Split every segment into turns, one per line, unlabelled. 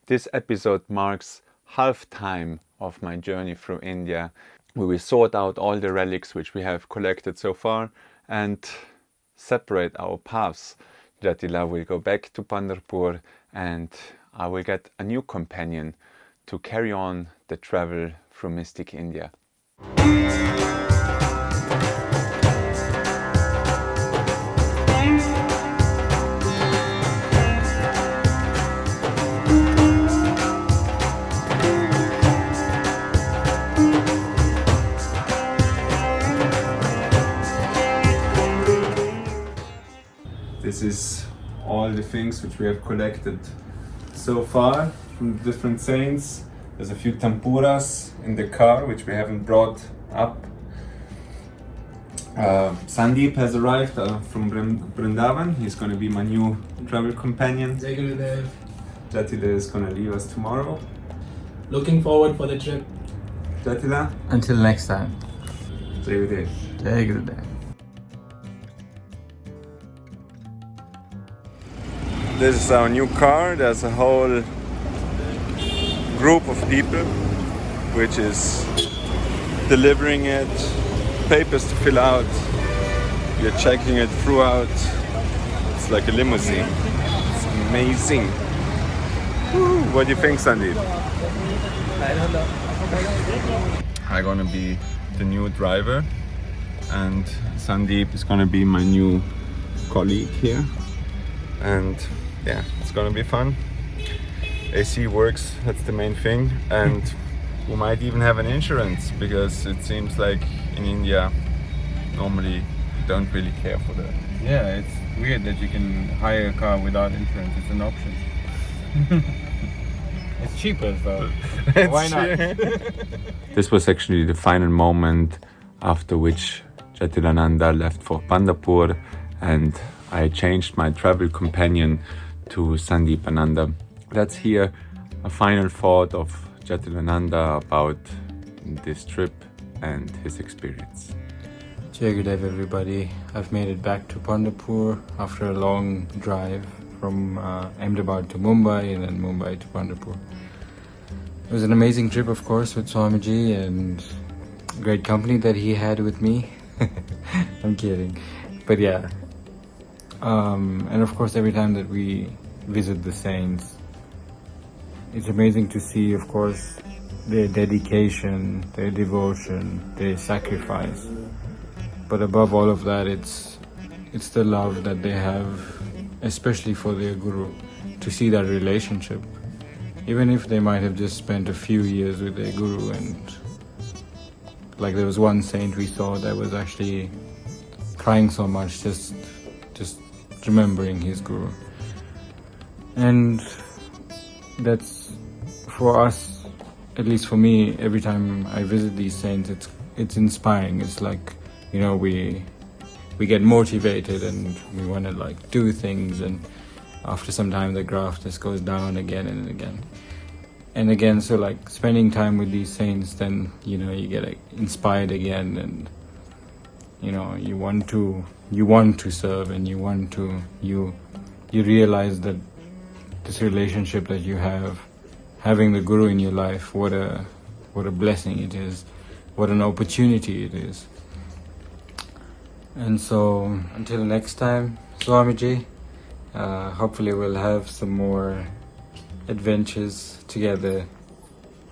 This episode marks half time of my journey through India. We will sort out all the relics which we have collected so far and separate our paths. Jatila will go back to Pandharpur and I will get a new companion to carry on the travel through mystic India. This is all the things which we have collected so far from different saints. There's a few tampuras in the car which we haven't brought up. Sandeep has arrived from Vrindavan. He's going to be my new travel companion.
Jai Gurudev.
Jatila is going to leave us tomorrow.
Looking forward for the trip.
Jatila,
Until next time.
Jai Gurudev.
Jai Gurudev.
This is our new car. There's a whole group of people which is delivering it, papers to fill out. We are checking it throughout. It's like a limousine. It's amazing. Woo. What do you think, Sandeep?
I don't know.
I'm gonna be the new driver and Sandeep is gonna be my new colleague here. And yeah, it's gonna be fun. AC works, that's the main thing, and we might even have an insurance because it seems like in India normally don't really care for that.
Yeah, it's weird that you can hire a car without insurance. It's an option. It's cheaper, so why not?
This was actually the final moment after which Jatilananda left for Pandharpur and I changed my travel companion to Sandeep Ananda. Let's hear a final thought of Jatilananda about this trip and his experience.
Jai Gurudev, everybody. I've made it back to Pandharpur after a long drive from Ahmedabad to Mumbai and then Mumbai to Pandharpur. It was an amazing trip, of course, with Swamiji and great company that he had with me. I'm kidding. But yeah. And of course, every time that we visit the saints, it's amazing to see, of course, their dedication, their devotion, their sacrifice. But above all of that, it's the love that they have, especially for their Guru, to see that relationship. Even if they might have just spent a few years with their Guru, and like there was one saint we saw that was actually crying so much, just remembering his Guru. And that's, for us, at least for me, every time I visit these saints, it's inspiring. It's like, you know, we get motivated and we want to like do things, and after some time the graph just goes down again and again and again. So like spending time with these saints, then, you know, you get inspired again, and you know, you want to serve, and you realize that this relationship that you have, having the Guru in your life, what a blessing it is, what an opportunity it is. And so until next time, Swamiji, hopefully we'll have some more adventures together.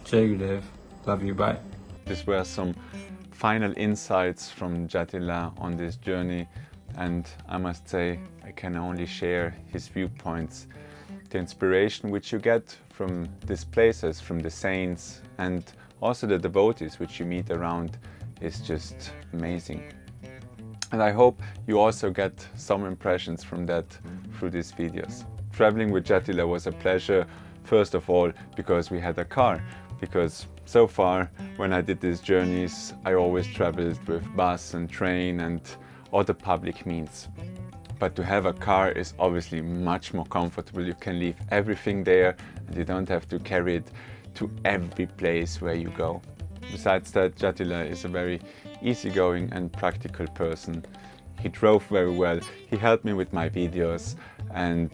Jai Gurudev, love you, bye.
These were some final insights from Jatila on this journey, and I must say I can only share his viewpoints. The inspiration which you get from these places, from the saints and also the devotees which you meet around, is just amazing. And I hope you also get some impressions from that through these videos. Traveling with Jatila was a pleasure, first of all because we had a car, because so far when I did these journeys I always traveled with bus and train and other public means. But to have a car is obviously much more comfortable. You can leave everything there and you don't have to carry it to every place where you go. Besides that, Jatila is a very easygoing and practical person. He drove very well, he helped me with my videos, and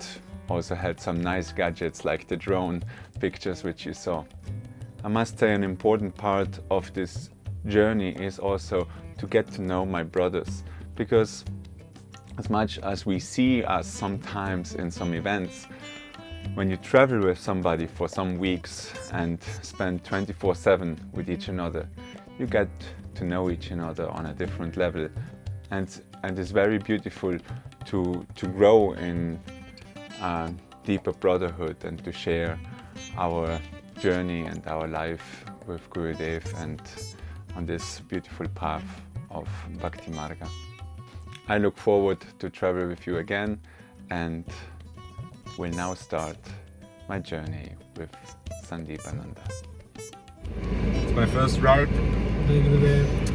also had some nice gadgets like the drone pictures which you saw. I must say an important part of this journey is also to get to know my brothers, because as much as we see us sometimes in some events, when you travel with somebody for some weeks and spend 24/7 with each another, you get to know each other on a different level, and it's very beautiful to grow in a deeper brotherhood and to share our journey and our life with Gurudev and on this beautiful path of Bhakti Marga. I look forward to travel with you again, and will now start my journey with Sandeep Ananda.
It's my first route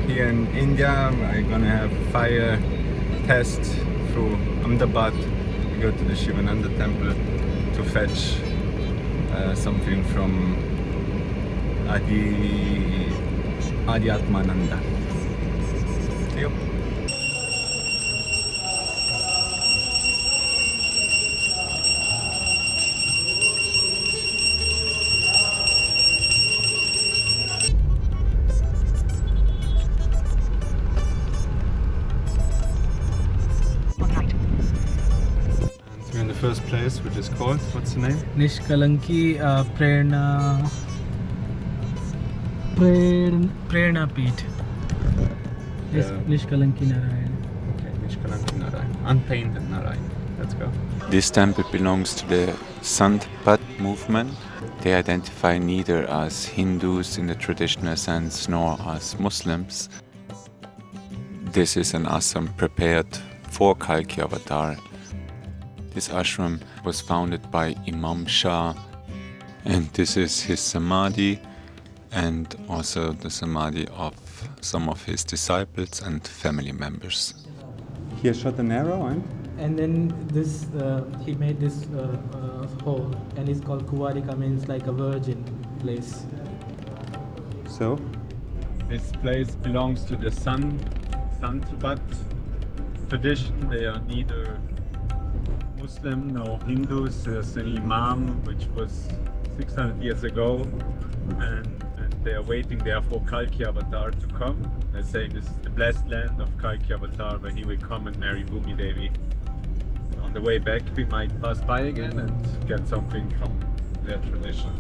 here in India. I'm gonna have fire test through Ahmedabad. We go to the Shivananda temple to fetch something from Adi Atmananda. See you. We're in the first place, which is called, what's the name?
Nishkalanki Prerna Peeth.
Yeah.
Nishkalanki Narayan.
Okay, Nishkalanki Narayan. Unpainted Narayan. Let's go.
This temple belongs to the Sant Path movement. They identify neither as Hindus in the traditional sense nor as Muslims. This is an ashram prepared for Kalki Avatar. This ashram was founded by Imam Shah, and this is his samadhi and also the samadhi of some of his disciples and family members.
He shot an arrow
And then this, he made this hole, and it's called Kuvarika, means like a virgin place.
so?
This place belongs to the Sant Path tradition. They are neither Muslim nor Hindus. There's an imam which was 600 years ago, and they are waiting there for Kalki Avatar to come. They're saying this is the blessed land of Kalki Avatar where he will come and marry Bhumi Devi. On the way back we might pass by again and get something from their tradition.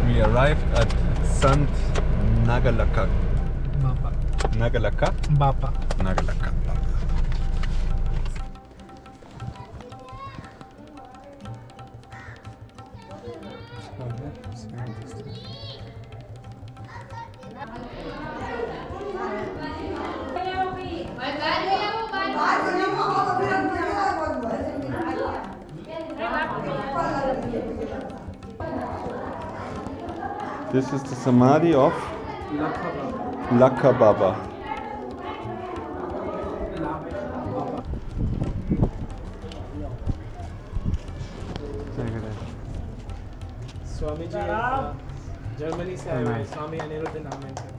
We arrived at Sant Nagalaka.
Bapa.
Nagalaka?
Bapa.
Nagalaka. This is the samadhi of Lakha Baba.
Swami ji Germany से आए हुए हैं, स्वामी अनिरुद्ध नाम है इनका।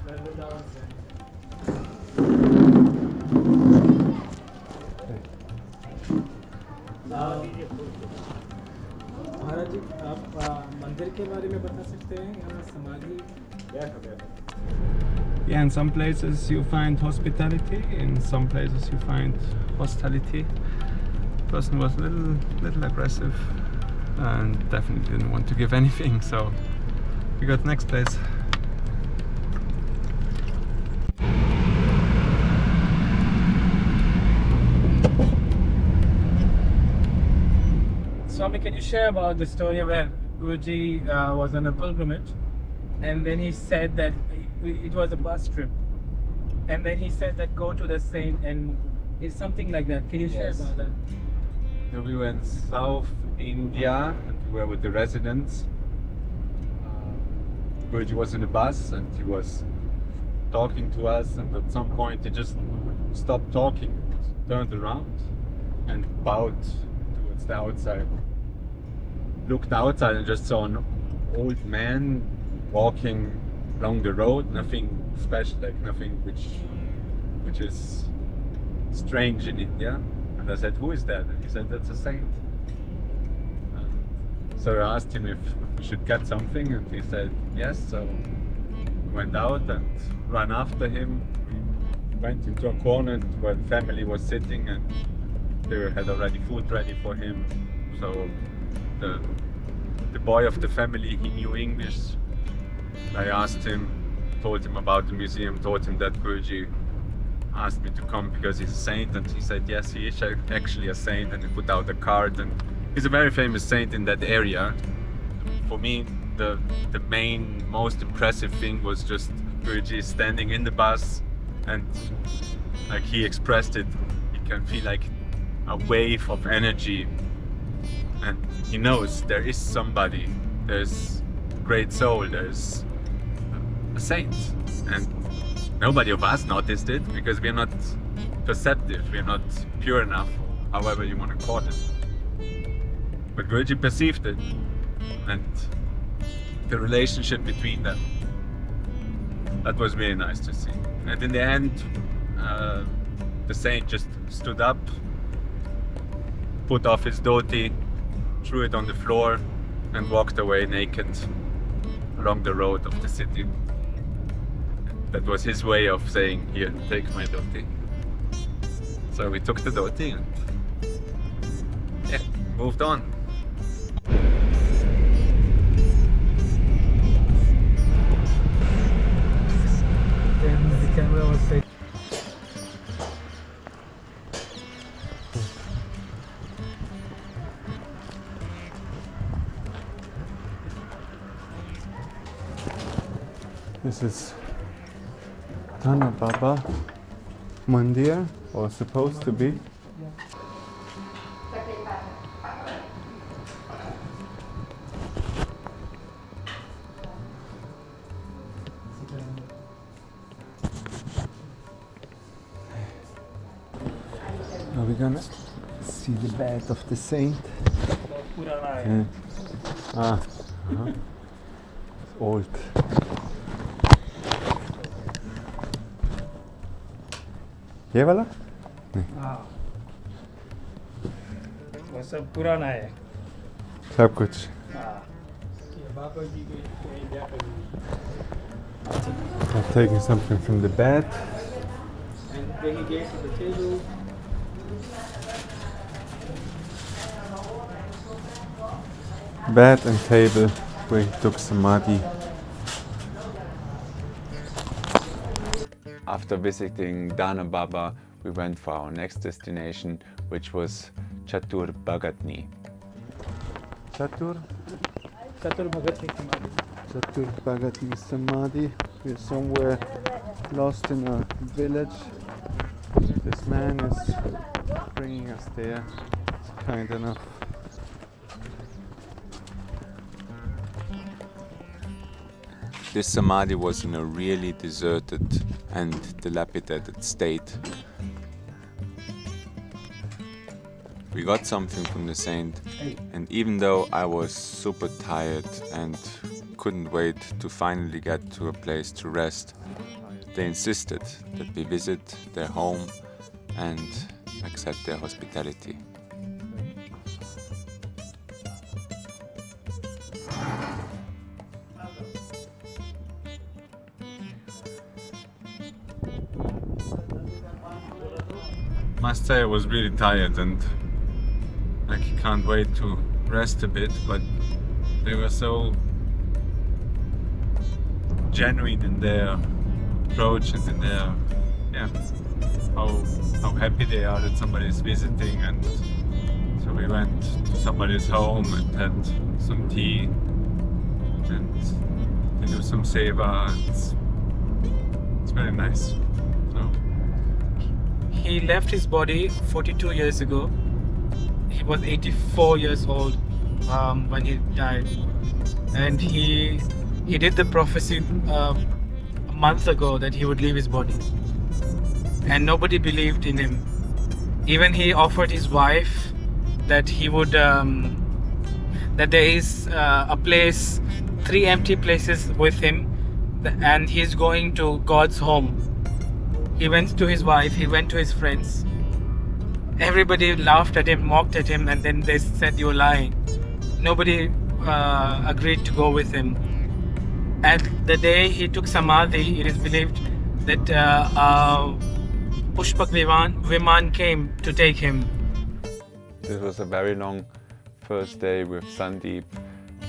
वृंदावन से। महाराज जी, आप मंदिर के बारे में बता सकते हैं? यहाँ समाधि
Yeah, in some places you find hospitality, in some places you find hostility. The person was a little aggressive and definitely didn't want to give anything, so we got next place.
Swami, can you share about the story where Guruji was on a pilgrimage, and then he said that it was a bus trip, and then he said that go to the saint, and it's something like that. Can you share
Yes.
about that?
So we went South India and we were with the residents. Guruji was in a bus and he was talking to us, and at some point he just stopped talking, turned around
and bowed towards the outside. Looked outside and just saw an old man walking along the road. Nothing special, like nothing which is strange in India. And I said, "Who is that?" And he said, "That's a saint." So I asked him if we should get something, and he said yes. So we went out and ran after him. We went into a corner where the family was sitting, and they had already food ready for him. So the boy of the family, he knew English. I asked him, told him about the museum, told him that Guruji asked me to come because he's a saint, and he said yes, he is actually a saint, and he put out a card, and he's a very famous saint in that area. For me, the main, most impressive thing was just Guruji standing in the bus, and like he expressed it, you can feel like a wave of energy, and he knows there is somebody, there's a great soul, there's a saint, and nobody of us noticed it because we're not perceptive, we're not pure enough, however you want to call it. But Guruji perceived it, and the relationship between them, that was really nice to see. And in the end, the saint just stood up, put off his dhoti, threw it on the floor, and walked away naked along the road of the city. That was his way of saying, "Here, take my dhoti." So we took the dhoti and yeah, moved on.
Then the camera was taken.
This is Dhana Baba Mandir, or supposed to be. Are we gonna see the bed of the saint? Yeah. It's old. ये वाला?
हाँ, वो सब पुराना है।
सब कुछ।
हाँ, ये बाबा जी को इंडिया का
I'm taking something from the bed.
and then he gave to the table.
Bed and table where he took samadhi.
After visiting Dhana Baba, we went for our next destination, which was Chatur Bhagatni.
Chatur
Bhagat Samadhi.
Chatur Bhagatni Samadhi. We're somewhere lost in a village. This man is bringing us there. It's kind enough.
This samadhi was in a really deserted and dilapidated state. We got something from the saint, and even though I was super tired and couldn't wait to finally get to a place to rest, they insisted that we visit their home and accept their hospitality.
Must say I was really tired and I can't wait to rest a bit, but they were so genuine in their approach and in their how happy they are that somebody is visiting. And so we went to somebody's home and had some tea and they do some seva. It's very nice. So
He left his body 42 years ago. He was 84 years old when he died, and he did the prophecy a month ago that he would leave his body, and nobody believed in him. Even he offered his wife that he would that there is a place, 3 empty places with him, and he's going to God's home. He went to his wife, he went to his friends. Everybody laughed at him, mocked at him, and then they said, "You're lying." Nobody agreed to go with him. And the day he took Samadhi, it is believed that Pushpak Viman came to take him.
This was a very long first day with Sandeep,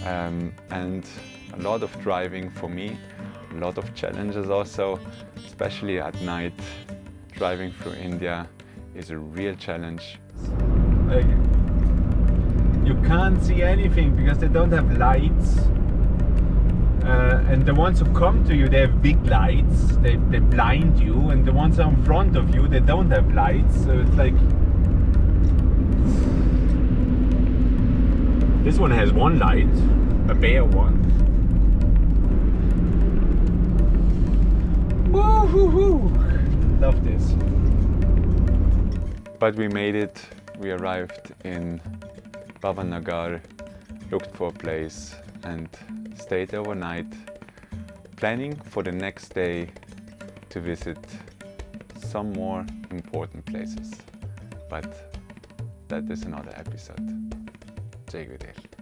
and a lot of driving for me, a lot of challenges also, especially at night. Driving through India is a real challenge.
Like, you can't see anything because they don't have lights. And the ones who come to you, they have big lights, they blind you, and the ones in front of you, they don't have lights, so it's like... This one has one light, a bare one. Woo-hoo-hoo! Love this.
But we made it. We arrived in Bhavanagar, looked for a place and stayed overnight, planning for the next day to visit some more important places. But that is another episode. Jai Gurudeva.